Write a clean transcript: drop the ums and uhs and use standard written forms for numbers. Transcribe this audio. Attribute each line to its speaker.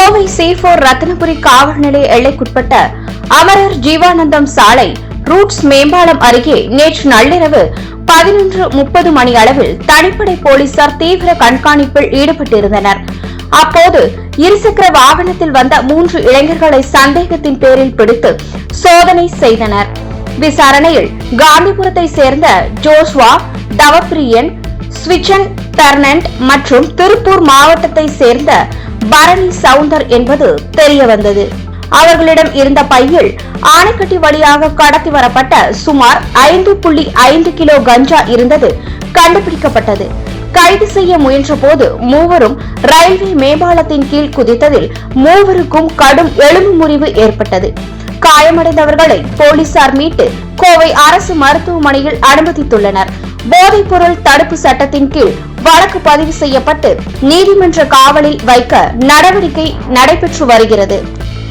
Speaker 1: Kovai C4 Ratnapura காவல் நிலைய எல்லைக்குட்பட்ட அமரர் ஜீவானந்தம் சாலை ரூட்ஸ் மேம்பாலம் அருகே நேற்று நள்ளிரவு 11:30 மணி அளவில் தனிப்படை போலீசார் தீவிர கண்காணிப்பில் ஈடுபட்டிருந்தனர். அப்போது இருசக்கர வாகனத்தில் வந்த 3 இளைஞர்களை சந்தேகத்தின் பேரில் பிடித்து சோதனை செய்தனர். விசாரணையில் காந்திபுரத்தை சேர்ந்த ஜோஸ்வா, தவப்பிரியன், ஸ்விச்சன் பெர்னண்ட் மற்றும் திருப்பூர் மாவட்டத்தை சேர்ந்த பரணி சவுந்தர் என்பது தெரியவந்தது. அவர்களிடம் இருந்த பையில் ஆனைக்கட்டி வழியாக கடத்தி வரப்பட்ட சுமார் 5.5 கிலோ கஞ்சா இருந்தது கண்டுபிடிக்கப்பட்டது. கைது செய்ய முயன்ற போது மூவரும் ரயில்வே மேம்பாலத்தின் கீழ் குதித்ததில் மூவருக்கும் கடும் எலும்பு முறிவு ஏற்பட்டது. காயமடைந்தவர்களை போலீசார் மீட்டு கோவை அரசு மருத்துவமனையில் அனுமதித்துள்ளனர். போதைப் பொருள் தடுப்பு சட்டத்தின் கீழ் வழக்கு பதிவு செய்யப்பட்டு நீதிமன்ற காவலில் வைக்க நடவடிக்கை நடைபெற்று வருகிறது.